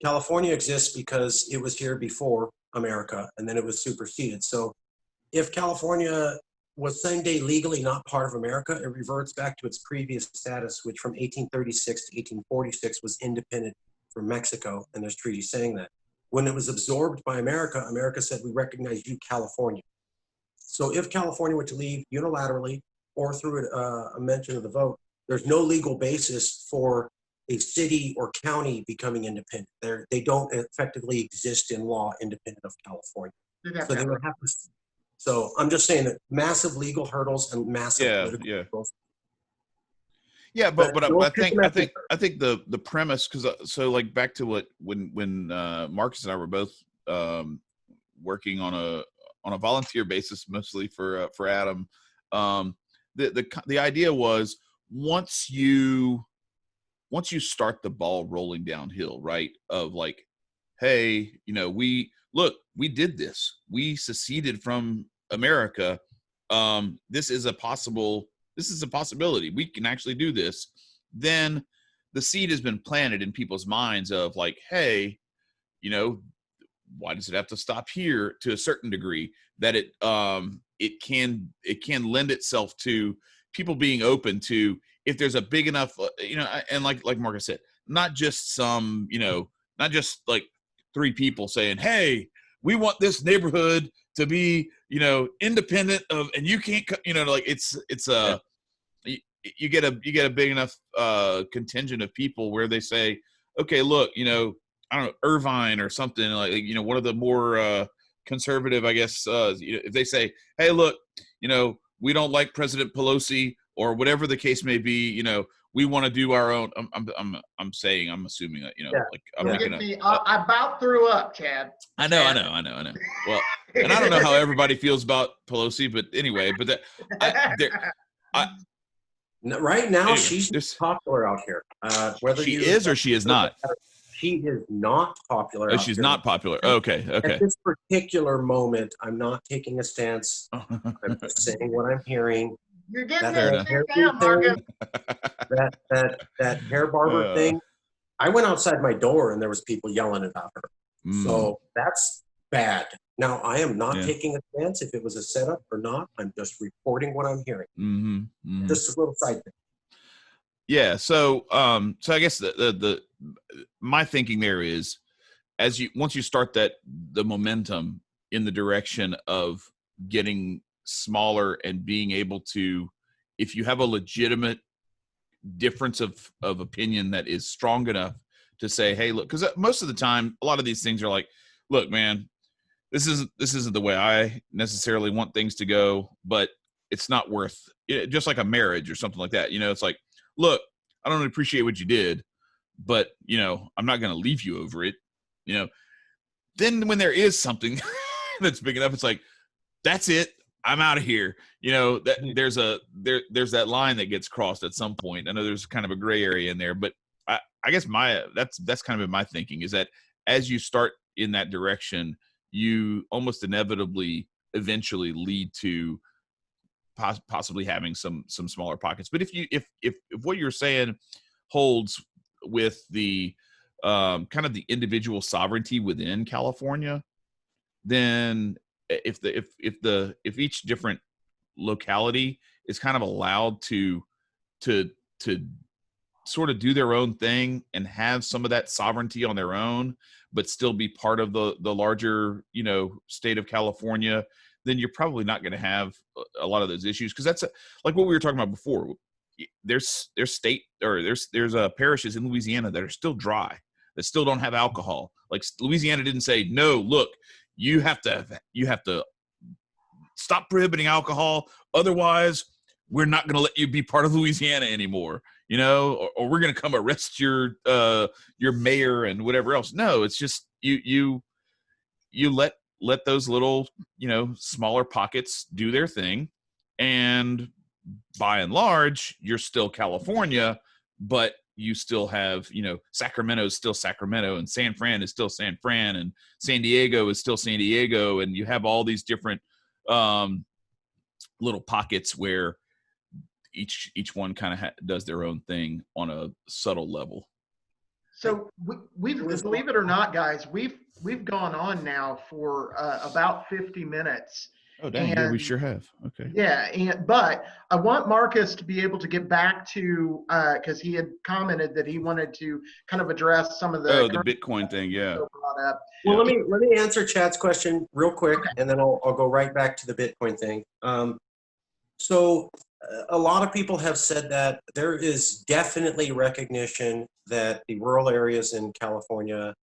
California exists because it was here before America, and then it was superseded. So if California was someday legally not part of America, it reverts back to its previous status, which from 1836 to 1846 was independent from Mexico, and there's treaties saying that. When it was absorbed by America, America said, we recognize you, California. So if California were to leave unilaterally or through a mention of the vote, there's no legal basis for a city or county becoming independent. They don't effectively exist in law independent of California. So they would have to. So I'm just saying that massive legal hurdles and massive political hurdles. Yeah, but we'll I shoot think them I at the- think I think the premise, because so like back to what when Marcus and I were both working on a volunteer basis, mostly for Adam. The idea was once you start the ball rolling downhill, right? Of like, hey, we did this. We seceded from America. This is a possibility. We can actually do this. Then the seed has been planted in people's minds of like, hey, why does it have to stop here to a certain degree, that it can lend itself to people being open to, if there's a big enough, and like Marcus said, not just not just like 3 people saying, hey, we want this neighborhood to be, independent of, and you can't, like it's you get a big enough contingent of people where they say, okay, look, I don't know, Irvine or something like, one of the more conservative, I guess, if they say, hey, look, we don't like President Pelosi or whatever the case may be, we want to do our own. I'm assuming that, Yeah. like I'm not gonna. I about threw up, Chad. I know. Well, and I don't know how everybody feels about Pelosi, but anyway, but right now anyway, she's popular out here. Whether she is or she is not. She is not popular. Oh, she's not popular. Okay. At this particular moment, I'm not taking a stance. I'm just saying what I'm hearing. You're getting That it down, Marcus. that hair barber thing. I went outside my door and there was people yelling about her. So that's bad. Now, I am not taking a stance if it was a setup or not. I'm just reporting what I'm hearing. Just a little side thing. Yeah. So I guess the my thinking there is, once you start the momentum in the direction of getting smaller and being able to, if you have a legitimate difference of opinion that is strong enough to say, hey, look, because most of the time, a lot of these things are like, look, man, this isn't the way I necessarily want things to go, but it's not worth it, just like a marriage or something like that. It's like, look, I don't appreciate what you did, but I'm not going to leave you over it. Then when there is something that's big enough, it's like, that's it. I'm out of here. That there's that line that gets crossed at some point. I know there's kind of a gray area in there, but I guess that's kind of my thinking, is that as you start in that direction, you almost inevitably eventually lead to possibly having some smaller pockets. But if what you're saying holds with the kind of the individual sovereignty within California, then if each different locality is kind of allowed to sort of do their own thing and have some of that sovereignty on their own, but still be part of the larger, state of California, then you're probably not going to have a lot of those issues. Because that's like what we were talking about before. There's state, or there's parishes in Louisiana that are still dry, that still don't have alcohol. Like Louisiana didn't say, no, look, you have to stop prohibiting alcohol, otherwise we're not going to let you be part of Louisiana anymore, or we're going to come arrest your mayor and whatever else. No, it's just you let those little, smaller pockets do their thing, and by and large you're still California, but you still have, Sacramento is still Sacramento, and San Fran is still San Fran, and San Diego is still San Diego, and you have all these different little pockets where each one kind of does their own thing on a subtle level. So we've believe it or not, guys, we've gone on now for about 50 minutes. Oh, dang. Yeah, we sure have. Okay. Yeah. But I want Marcus to be able to get back to, because he had commented that he wanted to kind of address some of the Bitcoin thing. Yeah. Brought up. Well, let me answer Chad's question real quick, and then I'll go right back to the Bitcoin thing. So a lot of people have said that there is definitely recognition that the rural areas in California,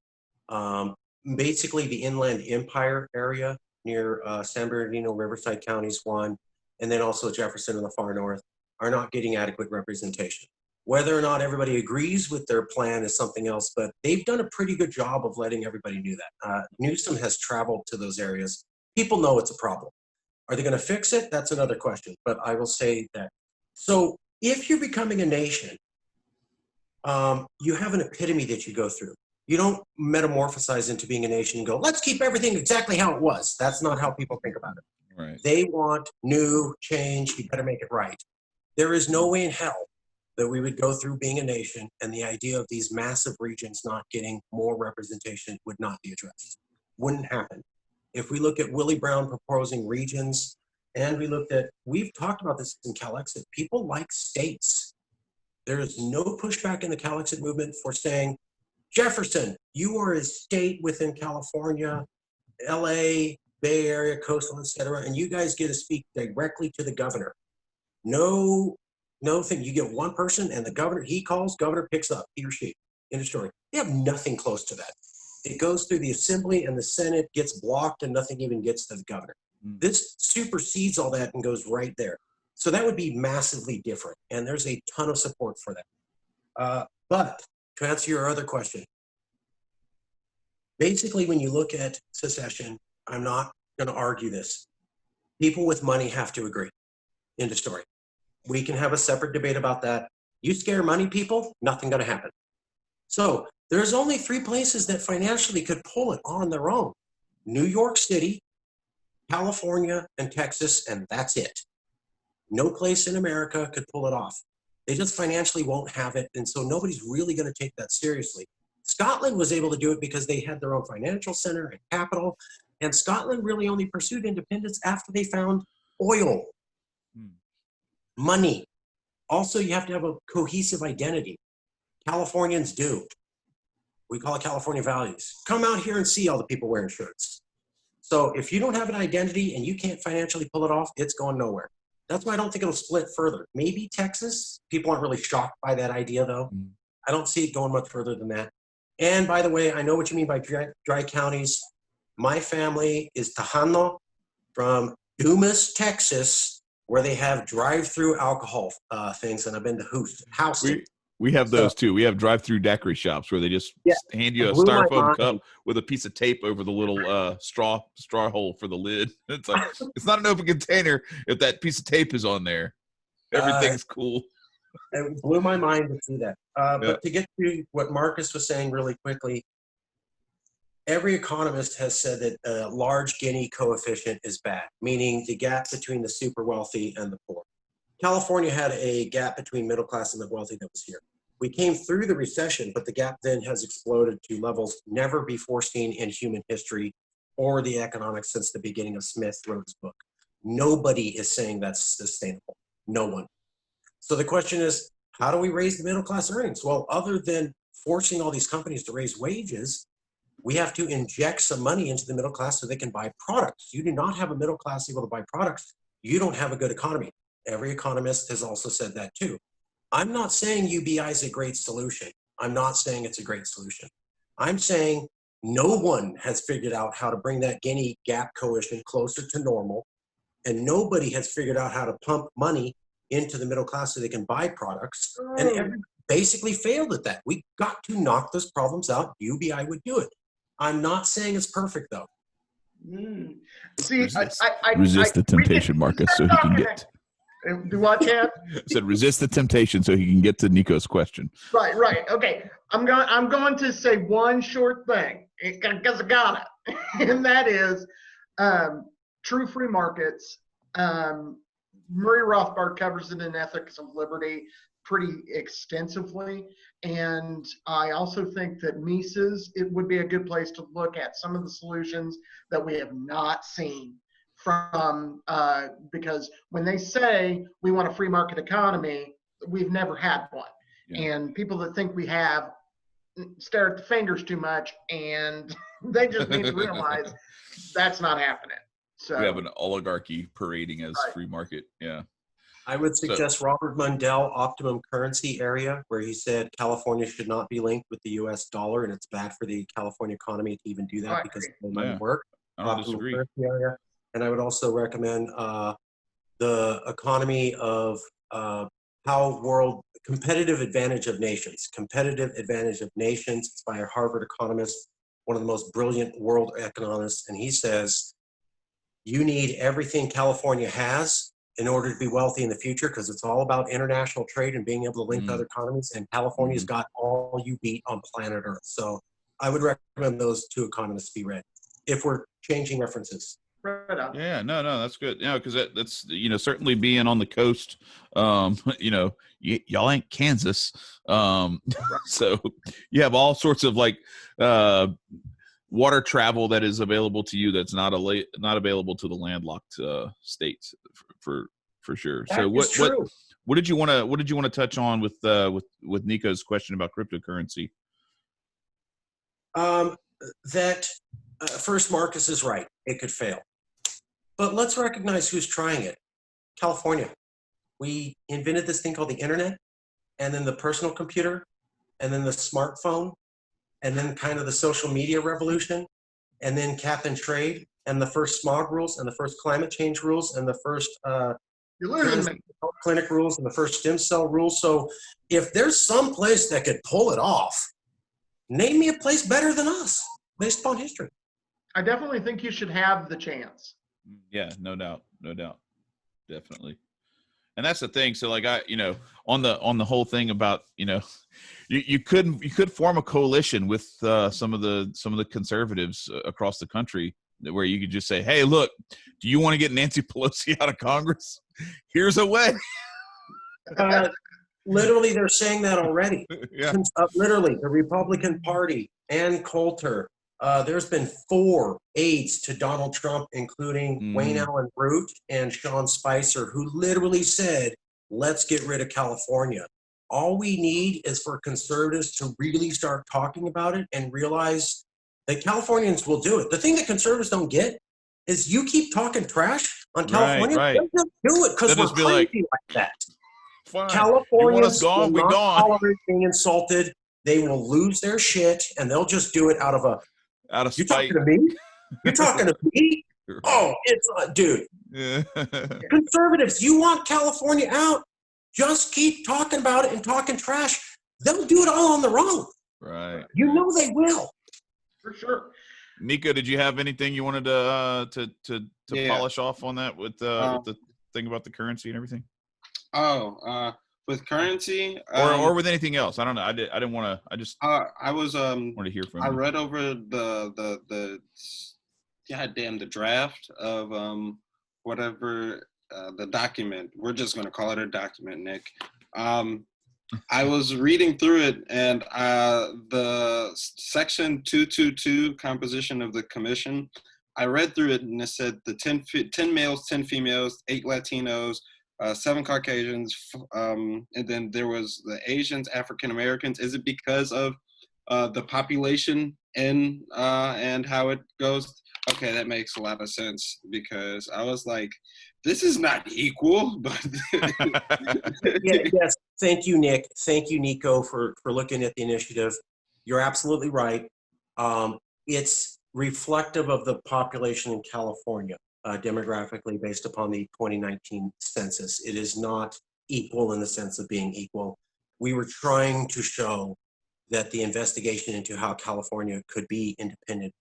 basically the Inland Empire area near San Bernardino, Riverside Counties one, and then also Jefferson in the far north, are not getting adequate representation. Whether or not everybody agrees with their plan is something else, but they've done a pretty good job of letting everybody know that. Newsom has traveled to those areas. People know it's a problem. Are they going to fix it? That's another question. But I will say that. So if you're becoming a nation, you have an epitome that you go through. You don't metamorphosize into being a nation and go, let's keep everything exactly how it was. That's not how people think about it. Right. They want new change. You better make it right. There is no way in hell that we would go through being a nation and the idea of these massive regions not getting more representation would not be addressed. Wouldn't happen. If we look at Willie Brown proposing regions, and we've talked about this in Calexit, people like states. There is no pushback in the Calexit movement for saying, Jefferson, you are a state within California, LA, Bay Area, coastal, etc., and you guys get to speak directly to the governor. No thing. You get one person and the governor, he calls, governor picks up, he or she. End of story. They have nothing close to that. It goes through the assembly and the Senate, gets blocked, and nothing even gets to the governor. This supersedes all that and goes right there. So that would be massively different. And there's a ton of support for that. But to answer your other question, basically when you look at secession, I'm not going to argue this. People with money have to agree. End of story. We can have a separate debate about that. You scare money people, nothing going to happen. So there's only 3 places that financially could pull it on their own. New York City, California, and Texas, and that's it. No place in America could pull it off. They just financially won't have it, and so nobody's really going to take that seriously. Scotland was able to do it because they had their own financial center and capital, and Scotland really only pursued independence after they found oil, money. Also, you have to have a cohesive identity. Californians do. We call it California values. Come out here and see all the people wearing shirts. So if you don't have an identity and you can't financially pull it off, it's going nowhere. That's why I don't think it'll split further. Maybe Texas. People aren't really shocked by that idea, though. I don't see it going much further than that. And by the way, I know what you mean by dry counties. My family is Tejano from Dumas, Texas, where they have drive-through alcohol things, and I've been to Houston. We have those too. We have drive-through daiquiri shops where they just hand you a styrofoam cup with a piece of tape over the little straw hole for the lid. It's like it's not an open container if that piece of tape is on there. Everything's cool. It blew my mind to see that. But to get to what Marcus was saying really quickly, every economist has said that a large Gini coefficient is bad, meaning the gap between the super wealthy and the poor. California had a gap between middle class and the wealthy that was here. We came through the recession, but the gap then has exploded to levels never before seen in human history or the economics since the beginning of Smith wrote his book. Nobody is saying that's sustainable. No one. So the question is, how do we raise the middle class earnings? Well, other than forcing all these companies to raise wages, we have to inject some money into the middle class so they can buy products. You do not have a middle class able to buy products, you don't have a good economy. Every economist has also said that too. I'm not saying UBI is a great solution. I'm not saying it's a great solution. I'm saying no one has figured out how to bring that Gini gap coefficient closer to normal, and nobody has figured out how to pump money into the middle class so they can buy products, and everybody basically failed at that. We got to knock those problems out. UBI would do it. I'm not saying it's perfect though. See, resist the temptation, Marcus, so he can get. Do what, Chad? Said resist the temptation so he can get to Nicco's question. Right. Okay. I'm going to say one short thing because I got it, and that is true free markets. Murray Rothbard covers it in Ethics of Liberty pretty extensively, and I also think that Mises, it would be a good place to look at some of the solutions that we have not seen from because when they say we want a free market economy, we've never had one. And people that think we have stare at the fingers too much, and they just need to realize that's not happening. So we have an oligarchy parading as free market. I would suggest Robert Mundell optimum currency area, where he said California should not be linked with the US dollar, and it's bad for the California economy to even do that because it doesn't work. I don't disagree. Area. And I would also recommend the economy of competitive advantage of nations. Competitive advantage of nations. It's by a Harvard economist, one of the most brilliant world economists. And he says, you need everything California has in order to be wealthy in the future, because it's all about international trade and being able to link to other economies. And California's got all you beat on planet Earth. So I would recommend those two economists be read if we're changing references. Right on. Yeah, no, that's good. Yeah, because that's certainly being on the coast. Y'all ain't Kansas, so you have all sorts of like water travel that is available to you that's not available to the landlocked states for sure. That So is true. what did you want to touch on with Nico's question about cryptocurrency? First, Marcus is right. It could fail. But let's recognize who's trying it. California. We invented this thing called the internet, and then the personal computer, and then the smartphone, and then kind of the social media revolution, and then cap and trade, and the first smog rules, and the first climate change rules, and the first clinic rules, and the first stem cell rules. So if there's some place that could pull it off, name me a place better than us, based upon history. I definitely think you should have the chance. Yeah, no doubt, definitely. And that's the thing. So like on the whole thing about you could form a coalition with some of the conservatives across the country where you could just say, hey, look, do you want to get Nancy Pelosi out of Congress? Here's a way. Literally, they're saying that already. Yeah. Literally, the Republican Party, Ann Coulter. There's been 4 aides to Donald Trump, including Wayne Allen Root and Sean Spicer, who literally said, let's get rid of California. All we need is for conservatives to really start talking about it and realize that Californians will do it. The thing that conservatives don't get is you keep talking trash on California. Right. They'll just do it because we're crazy like that. Fine. Californians will not gone. tolerate being insulted. They will lose their shit, and they'll just do it out of spite. Talking to me? You're talking to me? Oh, it's dude. Yeah. Conservatives, you want California out? Just keep talking about it and talking trash. They'll do it all on their own. Right. You know they will. For sure. Nicco, did you have anything you wanted to polish off on that with the thing about the currency and everything? With currency, or with anything else? I don't know. I didn't want to. I just. I was wanted to hear from. I you. read over the draft of whatever the document. We're just going to call it a document, Nick. I was reading through it, and the section 222 composition of the commission. I read through it, and it said the 10 males, 10 females, 8 Latinos. 7 Caucasians, and then there was the Asians, African Americans. Is it because of the population and how it goes? Okay, that makes a lot of sense, because I was like, this is not equal. But yes, thank you, Nick. Thank you, Nicco, for looking at the initiative. You're absolutely right. It's reflective of the population in California. Demographically based upon the 2019 census. It is not equal in the sense of being equal. We were trying to show that the investigation into how California could be independent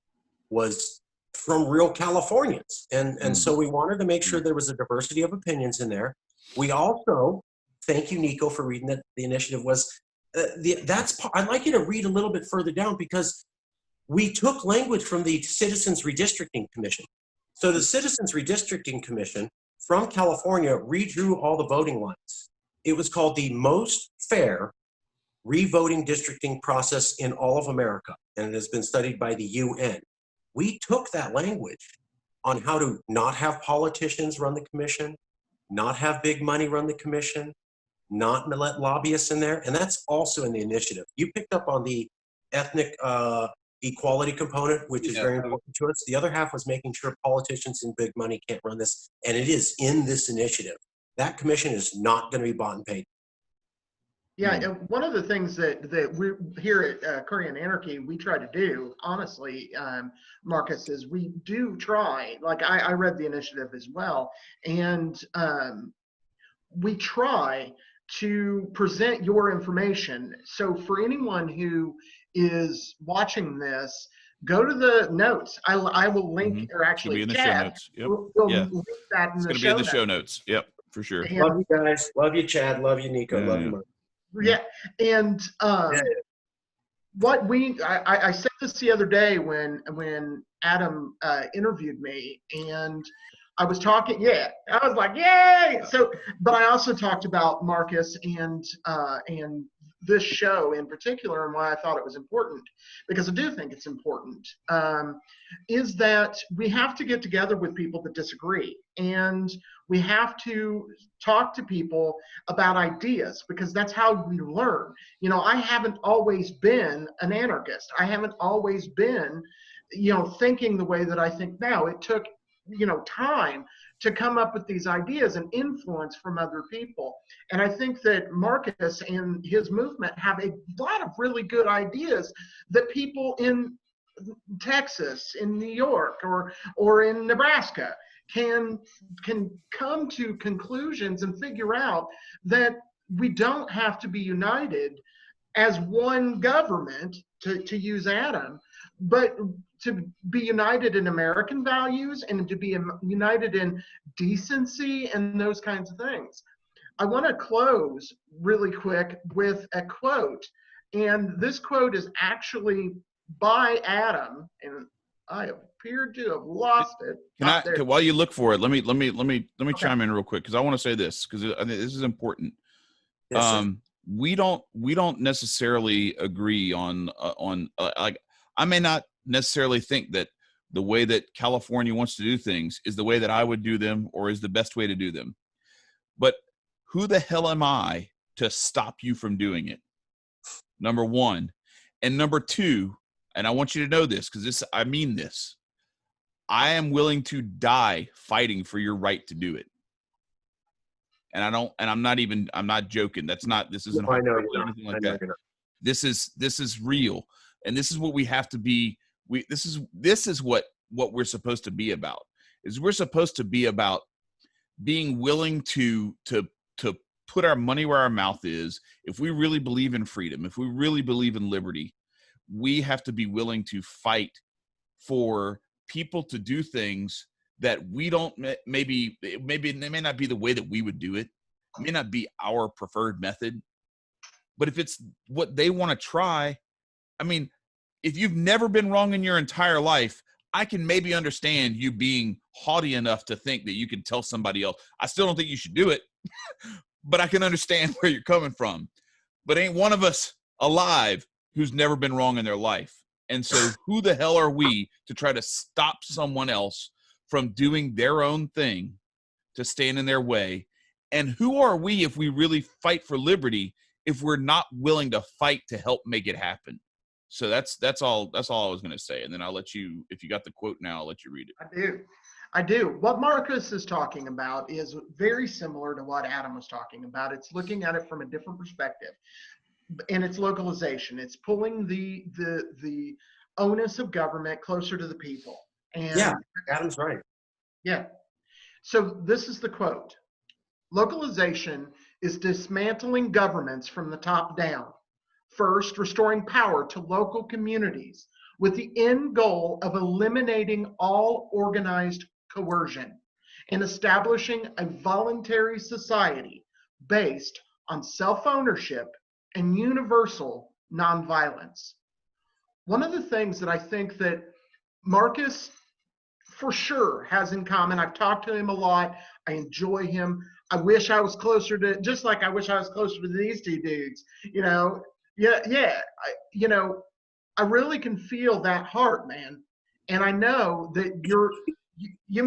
was from real Californians. And so we wanted to make sure there was a diversity of opinions in there. We also, thank you, Nicco, for reading that the initiative was, I'd like you to read a little bit further down, because we took language from the Citizens Redistricting Commission. So the Citizens Redistricting Commission from California redrew all the voting lines. It was called the most fair revoting districting process in all of America, and it has been studied by the UN. We took that language on how to not have politicians run the commission, not have big money run the commission, not let lobbyists in there, and that's also in the initiative. You picked up on the ethnic equality component, which is very important to us. The other half was making sure politicians and big money can't run this, and it is in this initiative. That commission is not going to be bought and paid. Yeah, and one of the things that we here at Korean Anarchy we try to do, honestly, Marcus, is we do try. Like I read the initiative as well, and we try to present your information. So for anyone who is watching this, go to the notes. I will link, or It's gonna be actually in the show Chad notes. Yep. will Yeah. link that in It's the gonna be in the show notes. Yep, for sure. And, Love you guys. Love you, Chad. Love you, Nicco. Yeah, Love yeah. you, Mark. yeah, and what I said this the other day when Adam interviewed me, and I was talking, I was like, yay! So, but I also talked about Marcus and this show in particular, and why I thought it was important, because I do think it's important, is that we have to get together with people that disagree, and we have to talk to people about ideas, because that's how we learn. You know, I haven't always been an anarchist. I haven't always been, thinking the way that I think now. It took, time to come up with these ideas and influence from other people. And I think that Marcus and his movement have a lot of really good ideas that people in Texas, in New York, or in Nebraska can come to conclusions and figure out that we don't have to be united as one government, to use Adam, but to be united in American values and to be united in decency and those kinds of things. I want to close really quick with a quote, and this quote is actually by Adam, and I appear to have lost it. While you look for it, let me Okay. chime in real quick, because I want to say this, because I think this is important. Yes, sir. We don't necessarily agree on like, I may not necessarily think that the way that California wants to do things is the way that I would do them or is the best way to do them. But who the hell am I to stop you from doing it? Number one. And number two, and I want you to know this, because I mean this, I am willing to die fighting for your right to do it. And I'm not joking. This isn't I know or you're not. anything I like know that. you're not. This is real. And this is what we have to be. This is what we're supposed to be about. Is we're supposed to be about being willing to put our money where our mouth is. If we really believe in freedom, if we really believe in liberty, we have to be willing to fight for people to do things that we don't, maybe they may not be the way that we would do it. It may not be our preferred method, but if it's what they want to try, I mean, if you've never been wrong in your entire life, I can maybe understand you being haughty enough to think that you can tell somebody else. I still don't think you should do it, but I can understand where you're coming from. But ain't one of us alive who's never been wrong in their life. And so who the hell are we to try to stop someone else from doing their own thing, to stand in their way? And who are we, if we really fight for liberty, if we're not willing to fight to help make it happen? So that's all I was going to say. And then I'll let you, if you got the quote now, I'll let you read it. I do. What Marcus is talking about is very similar to what Adam was talking about. It's looking at it from a different perspective, and it's localization. It's pulling the onus of government closer to the people. And Yeah, Adam's right. yeah. So this is the quote. Localization is dismantling governments from the top down. First, restoring power to local communities with the end goal of eliminating all organized coercion and establishing a voluntary society based on self-ownership and universal nonviolence. One of the things that I think that Marcus for sure has in common, I've talked to him a lot, I enjoy him. I wish I was closer to, just like I wish I was closer to these two dudes, I really can feel that heart, man. And I know that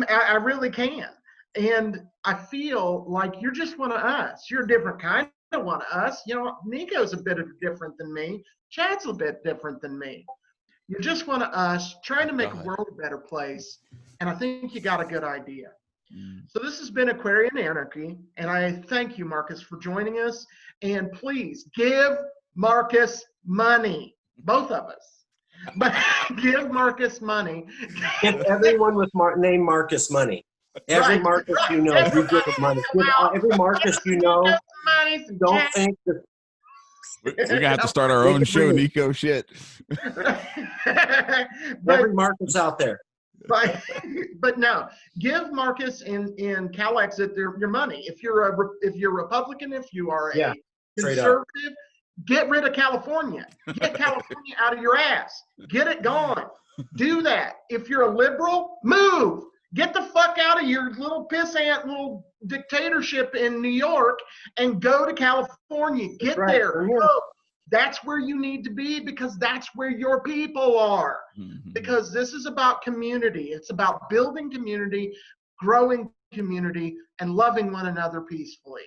I really can. And I feel like you're just one of us. You're a different kind of one of us. Nicco's a bit different than me. Chad's a bit different than me. You're just one of us trying to make a world a better place. And I think you got a good idea. So this has been Aquarian Anarchy, and I thank you, Marcus, for joining us. And please give Marcus money, both of us. But give Marcus money. Give everyone with name Marcus money. Every Right. Marcus you know, you give him money. Give every Marcus you know, money, some Don't jack. think that We're gonna have to start our They own can show, bring Nicco. Shit. but, every Marcus out there. but no, give Marcus in Calexit your money. If you're Republican, if you are a Yeah, straight up. conservative, get rid of California. Get California out of your ass. Get it gone. Do that. If you're a liberal, move. Get the fuck out of your little pissant little dictatorship in New York and go to California. Get right. there. Yeah. Go. That's where you need to be because that's where your people are. Mhm. Because this is about community. It's about building community, growing community, and loving one another peacefully.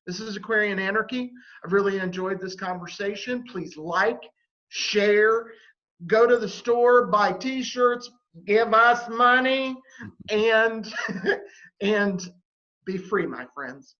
This is Aquarian Anarchy. I've really enjoyed this conversation. Please like, share, go to the store, buy t-shirts, give us money, and and be free, my friends.